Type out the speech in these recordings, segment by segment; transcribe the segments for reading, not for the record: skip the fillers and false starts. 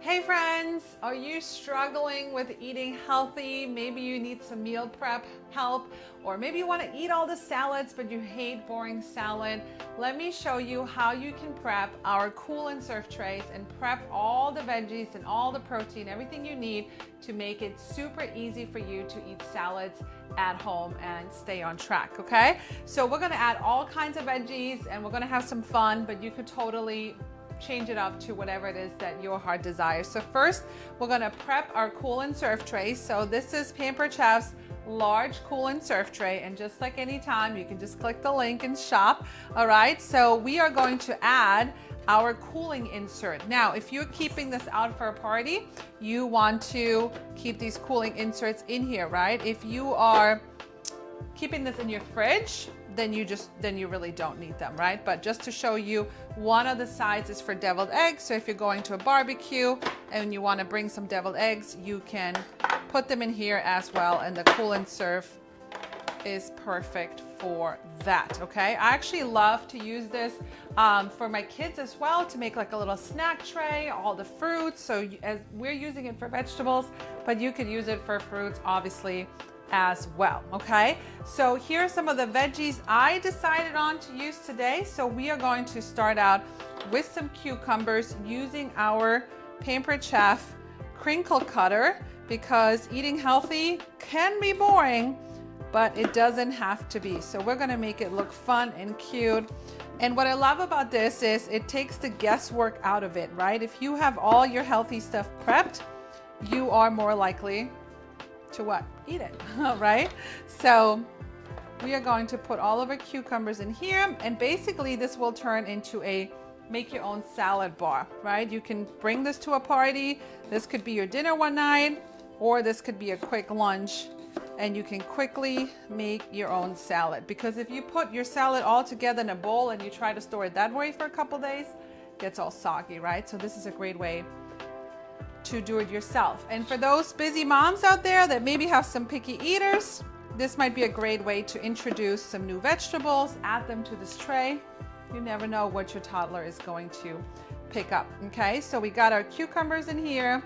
Hey friends, are you struggling with eating healthy? Maybe you need some meal prep help, or maybe you want to eat all the salads but you hate boring salad. Let me show you how you can prep our cool and serve trays and prep all the veggies and all the protein, everything you need to make it super easy for you to eat salads at home and stay on track, okay? So we're gonna add all kinds of veggies and we're gonna have some fun, but you could totally change it up to whatever it is that your heart desires. So first, we're gonna prep our cool and serve tray. So this is Pampered Chef's large cool and serve tray, and just like any time, you can just click the link and shop. All right, so we are going to add our cooling insert. Now, if you're keeping this out for a party, you want to keep these cooling inserts in here, right? If you are keeping this in your fridge, then you really don't need them, right? But just to show you, one of the sides is for deviled eggs. So if you're going to a barbecue and you want to bring some deviled eggs, you can put them in here as well. And the cool and serve is perfect for that, okay? I actually love to use this for my kids as well, to make like a little snack tray, all the fruits. So as we're using it for vegetables, but you could use it for fruits, obviously, as well, okay? So here are some of the veggies I decided on to use today. So we are going to start out with some cucumbers using our Pampered Chef crinkle cutter, because eating healthy can be boring, but it doesn't have to be. So we're gonna make it look fun and cute. And what I love about this is it takes the guesswork out of it, right? If you have all your healthy stuff prepped, you are more likely to what? Eat it, right? So we are going to put all of our cucumbers in here, and basically this will turn into a make your own salad bar, right? You can bring this to a party. This could be your dinner one night, or this could be a quick lunch, and you can quickly make your own salad. Because if you put your salad all together in a bowl and you try to store it that way for a couple days, it gets all soggy, right? So this is a great way to do it yourself. And for those busy moms out there that maybe have some picky eaters, this might be a great way to introduce some new vegetables, add them to this tray. You never know what your toddler is going to pick up, okay? So we got our cucumbers in here.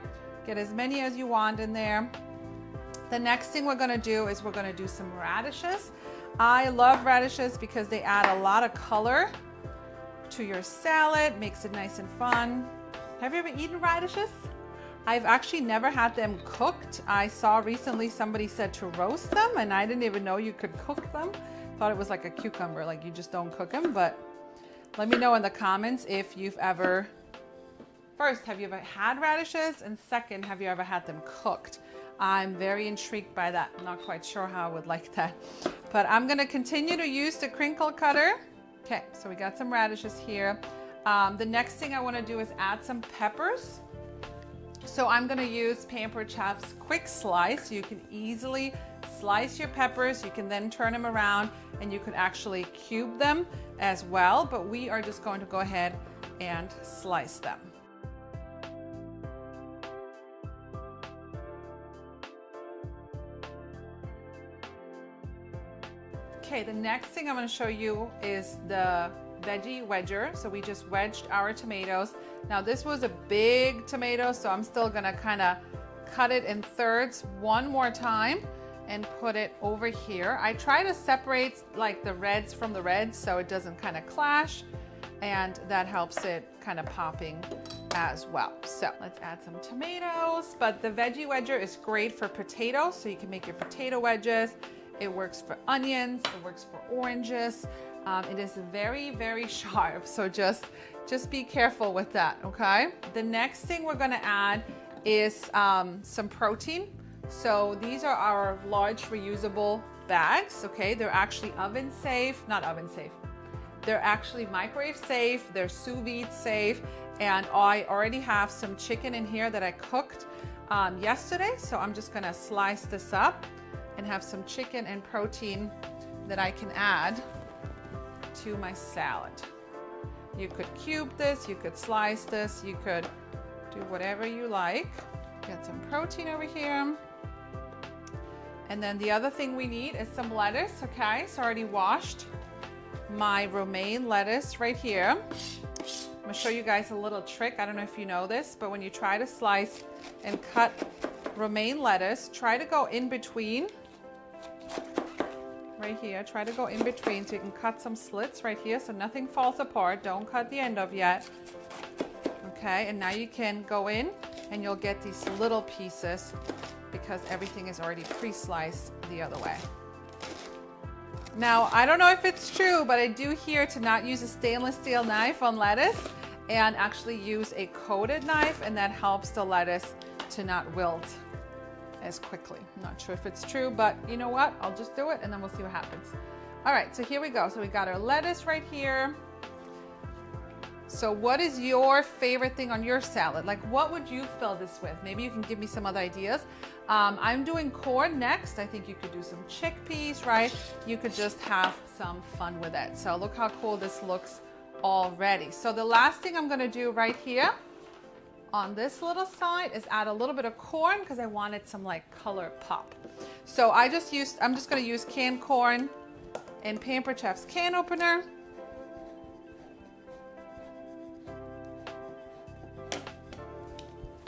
Get as many as you want in there. The next thing we're gonna do is we're gonna do some radishes. I love radishes because they add a lot of color to your salad, makes it nice and fun. Have you ever eaten radishes? I've actually never had them cooked. I saw recently somebody said to roast them, and I didn't even know you could cook them. Thought it was like a cucumber, like you just don't cook them. But let me know in the comments if you've ever, first, have you ever had radishes? And second, have you ever had them cooked? I'm very intrigued by that. I'm not quite sure how I would like that. But I'm gonna continue to use the crinkle cutter. Okay, so we got some radishes here. The next thing I wanna do is add some peppers. So I'm gonna use Pampered Chef's quick slice. You can easily slice your peppers. You can then turn them around and you could actually cube them as well, but we are just going to go ahead and slice them. Okay, the next thing I'm gonna show you is the veggie wedger. So we just wedged our tomatoes. Now this was a big tomato, so I'm still gonna kind of cut it in thirds one more time and put it over here. I try to separate like the reds from the reds so it doesn't kind of clash, and that helps it kind of popping as well. So let's add some tomatoes, but the veggie wedger is great for potatoes, so you can make your potato wedges. It works for onions, it works for oranges. It is very, very sharp, so just be careful with that, okay? The next thing we're gonna add is some protein. So these are our large reusable bags, okay? They're actually oven safe, not oven safe. They're actually microwave safe, they're sous vide safe, and I already have some chicken in here that I cooked yesterday, so I'm just gonna slice this up and have some chicken and protein that I can add to my salad. You could cube this, you could slice this, you could do whatever you like. Get some protein over here. And then the other thing we need is some lettuce, okay? So I already washed my romaine lettuce right here. gonna show you guys a little trick. I don't know if you know this, but when you try to slice and cut romaine lettuce, try to go in between, right here. Try to go in between so you can cut some slits right here so nothing falls apart. Don't cut the end of yet. Okay, and now you can go in and you'll get these little pieces because everything is already pre-sliced the other way. Now, I don't know if it's true, but I do hear to not use a stainless steel knife on lettuce and actually use a coated knife, and that helps the lettuce to not wilt as quickly. I'm not sure if it's true, but you know what? I'll just do it and then we'll see what happens. All right, so here we go. So we got our lettuce right here. So what is your favorite thing on your salad? Like, what would you fill this with? Maybe you can give me some other ideas. I'm doing corn next. I think you could do some chickpeas, right? You could just have some fun with it. So look how cool this looks already. So the last thing I'm gonna do right here on this little side is add a little bit of corn because I wanted some like color pop. So I'm just gonna use canned corn and Pampered Chef's can opener.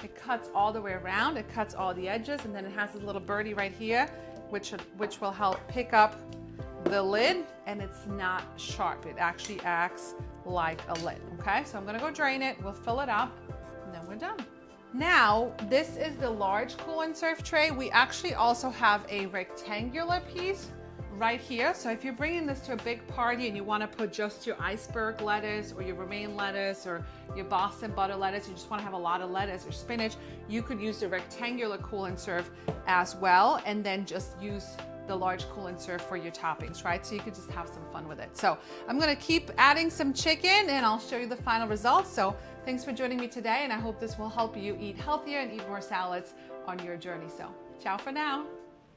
It cuts all the way around, it cuts all the edges, and then it has this little birdie right here, which will help pick up the lid, and it's not sharp. It actually acts like a lid, okay? So I'm gonna go drain it, we'll fill it up, and then we're done. Now, this is the large cool and serve tray. We actually also have a rectangular piece right here. So if you're bringing this to a big party and you want to put just your iceberg lettuce or your romaine lettuce or your Boston butter lettuce, you just want to have a lot of lettuce or spinach, you could use the rectangular cool and serve as well, and then just use the large cool and serve for your toppings, right? So you could just have some fun with it. So I'm going to keep adding some chicken and I'll show you the final results. So thanks for joining me today, and I hope this will help you eat healthier and eat more salads on your journey. So ciao for now.